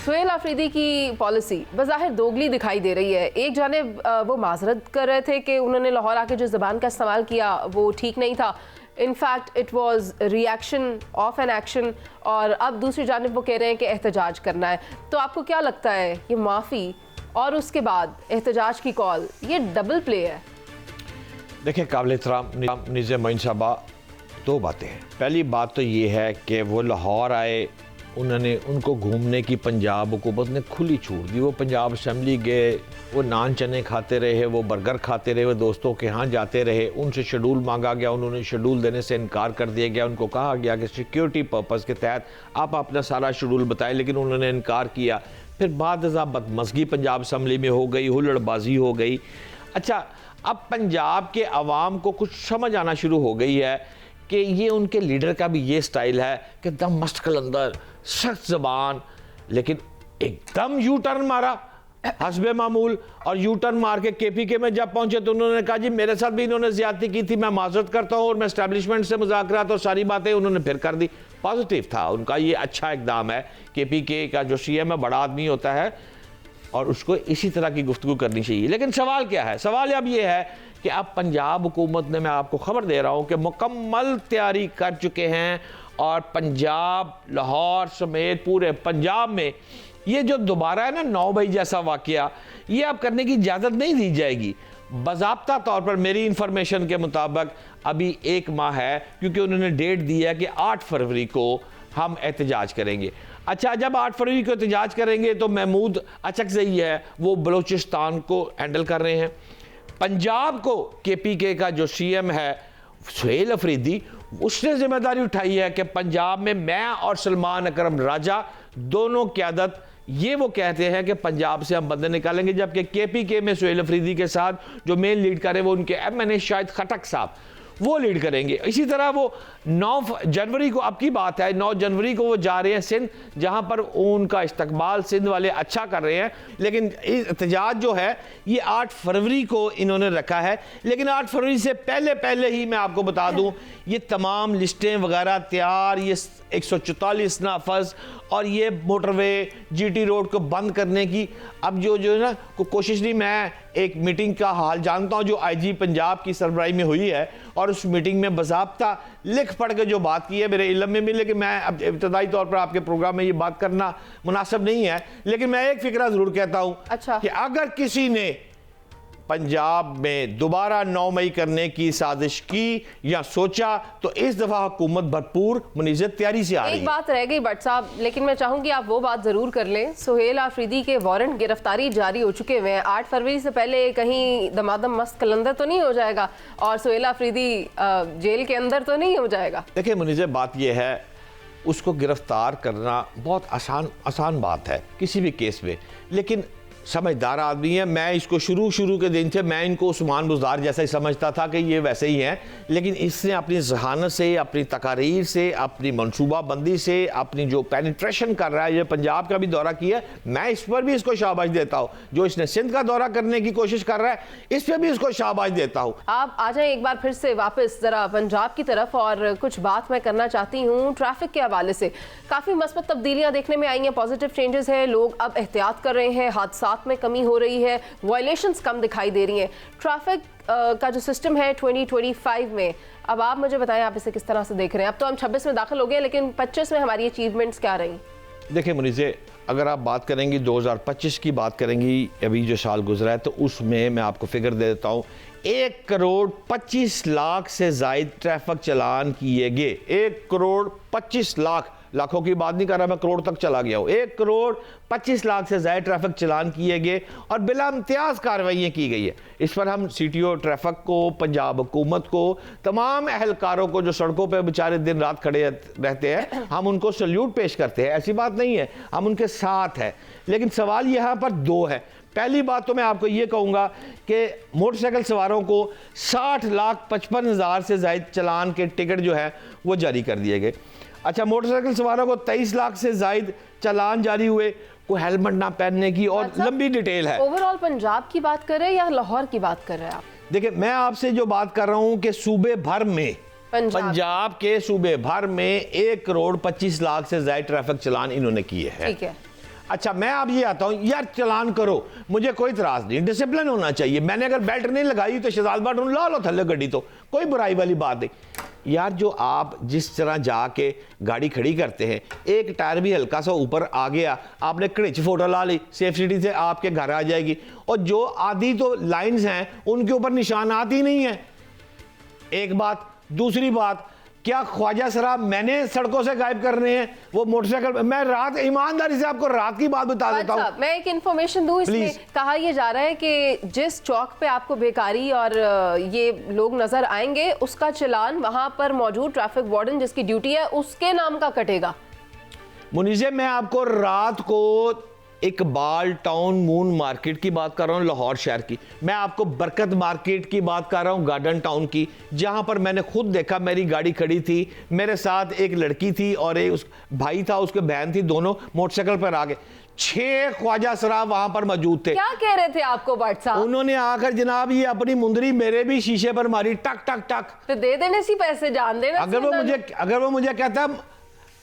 सुहेल आफरीदी की पॉलिसी बज़ाहिर दोगली दिखाई दे रही है। एक जानिब वो माजरत कर रहे थे कि उन्होंने लाहौर आके जो ज़बान का इस्तेमाल किया वो ठीक नहीं था, in fact it was reaction of an action, और अब दूसरी जानिब वो कह रहे हैं कि एहतजाज करना है। तो आपको क्या लगता है ये माफ़ी और उसके बाद एहतजाज की कॉल, ये डबल प्ले है? देखिए काबिल एहतराम निज़ाम मोइन साहबा, 2 बातें हैं। पहली बात तो ये है कि वो लाहौर आए, उनको घूमने की पंजाब हुकूमत ने खुली छूट दी। वो पंजाब असम्बली गए, वो नान चने खाते रहे, वो बर्गर खाते रहे, वो दोस्तों के यहाँ जाते रहे। उनसे शेड्यूल मांगा गया, उन्होंने शेड्यूल देने से इनकार कर दिया गया। उनको कहा गया कि सिक्योरिटी पर्पज़ के तहत आप अपना सारा शेड्यूल बताएं, लेकिन उन्होंने इनकार किया। फिर बाद बदमज़गी पंजाब असम्बली में हो गई, हुल्लड़बाजी हो गई। अच्छा, अब पंजाब के अवाम को कुछ समझ आना शुरू हो गई है कि ये उनके लीडर का भी ये स्टाइल है कि दम मस्त कलंदर, सख्त ज़बान, लेकिन एकदम यू टर्न मारा हस्बे मामूल। और यू टर्न मार के केपीके में जब पहुंचे तो उन्होंने कहा जी मेरे साथ भी इन्होंने ज्यादती की थी, मैं माजरत करता हूं और मैं एस्टेब्लिशमेंट से मुज़ाकरात और सारी बातें उन्होंने फिर कर दी। पॉजिटिव था उनका, ये अच्छा इकदाम है। केपीके का जो सीएम है बड़ा आदमी होता है और उसको इसी तरह की गुफ्तगू करनी चाहिए। लेकिन सवाल क्या है? सवाल अब ये है कि अब पंजाब हुकूमत ने, मैं आपको खबर दे रहा हूँ कि मुकम्मल तैयारी कर चुके हैं और पंजाब, लाहौर समेत पूरे पंजाब में ये जो दोबारा है ना 9 मई जैसा वाकया, ये अब करने की इजाज़त नहीं दी जाएगी। बाज़ाब्ता तौर पर मेरी इंफॉर्मेशन के मुताबिक अभी 1 माह है, क्योंकि उन्होंने डेट दी है कि 8 फरवरी को हम एहतजाज करेंगे। अच्छा, जब 8 फरवरी को एहतजाज करेंगे तो महमूद अचकज़ई है वो बलूचिस्तान को हैंडल कर रहे हैं। पंजाब को केपीके का जो सीएम है सुहेल अफरीदी, उसने जिम्मेदारी उठाई है कि पंजाब में मैं और सलमान अकरम राजा दोनों क़यादत, ये वो कहते हैं कि पंजाब से हम बंदे निकालेंगे, जबकि केपीके में सुहेल अफरीदी के साथ जो मेन लीड करे वो उनके एमएनए शाहिद खटक साहब वो लीड करेंगे। इसी तरह वो 9 जनवरी को, अब की बात है, 9 जनवरी को वो जा रहे हैं सिंध, जहां पर उनका इस्तकबाल सिंध वाले अच्छा कर रहे हैं। लेकिन एहतजाज जो है ये 8 फरवरी को इन्होंने रखा है। लेकिन 8 फरवरी से पहले ही मैं आपको बता दूं, ये तमाम लिस्टें वगैरह तैयार, ये 144 नाफज और ये मोटरवे जीटी रोड को बंद करने की अब जो है ना कोशिश नहीं। मैं एक मीटिंग का हाल जानता हूं जो आईजी पंजाब की सरबराही में हुई है और उस मीटिंग में बज़ाब्ता लिख पढ़ के जो बात की है मेरे इल्म में भी, लेकिन मैं अब इब्तदाई तौर पर आपके प्रोग्राम में ये बात करना मुनासिब नहीं है। लेकिन मैं एक फिक्रा जरूर कहता हूं अच्छा। कि अगर किसी ने पंजाब में दोबारा 9 मई करने की साजिश की या सोचा तो इस दफा हुकूमत भरपूर मुनीज़त तैयारी से आ रही है। एक बात रह गई भट्ट साहब, लेकिन मैं चाहूंगी आप वो बात जरूर कर लें। सुहेल अफरीदी के वारंट गिरफ्तारी जारी हो चुके हुए हैं। 8 फरवरी से पहले कहीं दमादम मस्त कलंदर तो नहीं हो जाएगा और सुहेल अफरीदी जेल के अंदर तो नहीं हो जाएगा? देखिए मुनीज़त, बात यह है उसको गिरफ्तार करना बहुत आसान बात है किसी भी केस में, लेकिन समझदार आदमी है। मैं इसको शुरू के दिन से मैं इनको उस्मान बुज़दार जैसा ही समझता था कि ये वैसे ही हैं, लेकिन इसने अपनी जहानत से, अपनी तकारीर से, अपनी मनसूबाबंदी से, अपनी जो पेनिट्रेशन कर रहा है, ये पंजाब का भी दौरा किया, मैं इस पर भी इसको शाबाश देता हूँ। जो इसने सिंध का दौरा करने की कोशिश कर रहा है, इस पर भी इसको शाबाश देता हूँ। आप आ जाएं एक बार फिर से वापस ज़रा पंजाब की तरफ, और कुछ बात मैं करना चाहती हूँ ट्रैफिक के हवाले से। काफ़ी मस्बत तब्दीलियाँ देखने में आई हैं, पॉजिटिव चेंजेस हैं, लोग अब एहतियात कर रहे हैं, हादसा में कमी हो रही है, वायलेशंस कम दिखाई दे रही हैं। ट्रैफिक का जो सिस्टम है 2025 में, अब आप मुझे बताएं आप इसे किस तरह से देख रहे हैं? अब तो हम 26 में दाखिल हो गए, लेकिन 25 में हमारी अचीवमेंट्स क्या रही? देखिए मुनीज़े, अगर आप बात करेंगी 2025 की बात करेंगी, अभी जो साल गुजरा है, तो उसमें मैं आपको फिगर दे देता हूँ, 1 करोड़ 25 लाख से ज़ायद ट्रैफिक चालान किए गए। 1 करोड़ 25 लाख, लाखों की बात नहीं कर रहा मैं, करोड़ तक चला गया हूँ। 1 करोड़ 25 लाख से ज़्यादा ट्रैफिक चालान किए गए और बिला इम्तियाज़ कार्रवाइयाँ की गई है। इस पर हम सीटीओ ट्रैफिक को, पंजाब हुकूमत को, तमाम अहलकारों को जो सड़कों पर बेचारे दिन रात खड़े रहते हैं, हम उनको सल्यूट पेश करते हैं, ऐसी बात नहीं है, हम उनके साथ हैं। लेकिन सवाल यहाँ पर 2 है। पहली बात तो मैं आपको ये कहूँगा कि मोटरसाइकिल सवारों को 60,55,000 से ज़ायद चालान के टिकट जो है वो जारी कर दिए गए। अच्छा, मोटरसाइकिल सवारों को 23 लाख से ज़ायद चालान जारी हुए, कोई हेलमेट ना पहनने की, और लंबी डिटेल है। ओवरऑल पंजाब की बात कर रहे हैं या लाहौर की बात कर रहे हैं आप? देखिए, मैं आपसे जो बात कर रहा हूँ कि सूबे भर में, पंजाब के सूबे भर में 1 करोड़ 25 लाख से ज़ायद ट्रैफिक चालान इन्होंने किए हैं। ठीक है। अच्छा, मैं अब ये आता हूँ, यार चालान करो, मुझे कोई इतराज़ नहीं, डिसिप्लिन होना चाहिए। मैंने अगर बेल्ट नहीं लगाई तो शहजाद बाट ला लो थल्ले गड्डी, तो कोई बुराई वाली बात नहीं। यार, जो आप जिस तरह जाके गाड़ी खड़ी करते हैं, एक टायर भी हल्का सा ऊपर आ गया, आपने खड़िच फोटो ला ली, सेफ सिटी से आपके घर आ जाएगी, और जो आधी तो लाइंस हैं उनके ऊपर निशानात ही नहीं है। एक बात। दूसरी बात, क्या ख्वाजा सराब मैंने सड़कों से गायब करने हैं वो मोटरसाइकिल? मैं रात, ईमानदारी से आपको रात की बात बता देता हूँ। मैं एक इन्फॉर्मेशन दूं इसमें, कहा यह जा रहा है कि जिस चौक पे आपको बेकारी और ये लोग नजर आएंगे, उसका चालान वहां पर मौजूद ट्रैफिक वार्डन जिसकी ड्यूटी है उसके नाम का कटेगा। मुनीज़े, मैं आपको रात को इकबाल टाउन मून मार्केट की बात कर रहा हूँ, लाहौर शहर की। मैं आपको बरकत मार्केट की बात कर रहा हूँ, गार्डन टाउन की, जहाँ पर मैंने खुद देखा, मेरी गाड़ी खड़ी थी, मेरे साथ एक लड़की थी और एक उस भाई था, उसके बहन थी, दोनों मोटरसाइकिल पर आ गए। 6 ख्वाजा सराफ वहां पर मौजूद थे। क्या कह रहे थे आपको भट्ट साहब? उन्होंने आकर जनाब ये अपनी मुंदरी मेरे भी शीशे पर मारी, टक टक टक। तो दे देने सी पैसे, जान देना। अगर वो मुझे कहता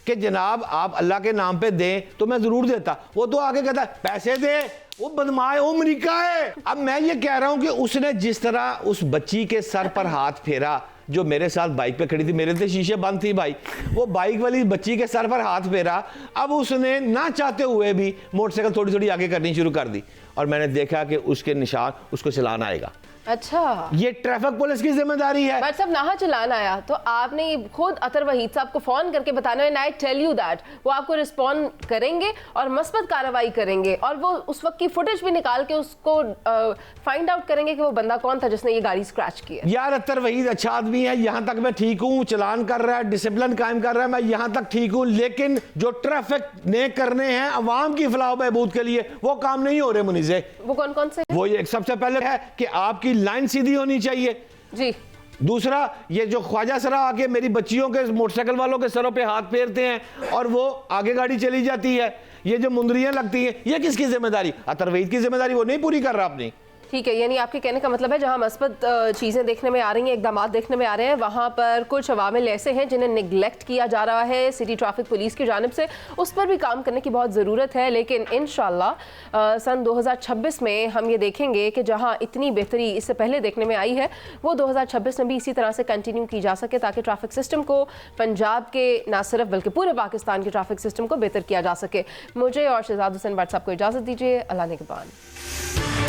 कि जनाब आप अल्लाह के नाम पे दें तो मैं जरूर देता, वो तो आगे कहता पैसे दे, वो बदमाश, वो अमेरिका है। अब मैं ये कह रहा हूं कि उसने जिस तरह उस बच्ची के सर पर हाथ फेरा जो मेरे साथ बाइक पे खड़ी थी, मेरे तो शीशे बंद थी भाई, वो बाइक वाली बच्ची के सर पर हाथ फेरा। अब उसने ना चाहते हुए भी मोटरसाइकिल थोड़ी थोड़ी आगे करनी शुरू कर दी और मैंने देखा कि उसके निशान, उसको चलान आएगा। अच्छा, ये ट्रैफिक पुलिस की जिम्मेदारी है। बट सब नाहा चलान आया तो आपने खुद अतर वहीद साहब को फोन करके बताना है, आई टेल यू दैट वो आपको रिस्पॉन्ड करेंगे और मस्बत कार्रवाई करेंगे और वो उस वक्त की फुटेज भी निकाल के उसको फाइंड आउट करेंगे कि वो बंदा कौन था जिसने ये गाड़ी स्क्रैच की है। यार अतर वहीद अच्छा आदमी है, यहाँ तक मैं ठीक हूँ, चलान कर रहा है, डिसिप्लिन कायम कर रहा है, मैं यहाँ तक ठीक हूँ, लेकिन जो ट्रैफिक ने करने हैं अवाम की फलाह बहबूद के लिए वो काम नहीं हो रहे मुनीज़े। वो कौन कौन से? वो ये सबसे पहले है कि आपकी लाइन सीधी होनी चाहिए जी। दूसरा, ये जो ख्वाजा सरा आके मेरी बच्चियों के, मोटरसाइकिल वालों के सरों पे हाथ फेरते हैं और वो आगे गाड़ी चली जाती है, ये जो मुंदरियां लगती हैं, ये किसकी जिम्मेदारी? अतर वहीद की जिम्मेदारी, वो नहीं पूरी कर रहा अपनी। ठीक है, यानी आपके कहने का मतलब है जहां मस्बत चीज़ें देखने में आ रही हैं, इकदाम देखने में आ रहे हैं, वहां पर कुछ अवामिल ऐसे हैं जिन्हें निगलेक्ट किया जा रहा है सिटी ट्रैफिक पुलिस की जानिब से, उस पर भी काम करने की बहुत ज़रूरत है। लेकिन इंशाल्लाह सन 2026 में हम ये देखेंगे कि जहां इतनी बेहतरी इससे पहले देखने में आई है वो 2026 में भी इसी तरह से कंटिन्यू की जा सके ताकि ट्रैफिक सिस्टम को पंजाब के ना सिर्फ बल्कि पूरे पाकिस्तान के ट्रैफिक सिस्टम को बेहतर किया जा सके। मुझे और शहजाद हुसैन भट्ट साहब को इजाज़त दीजिए, अल्लाह ने के बाद।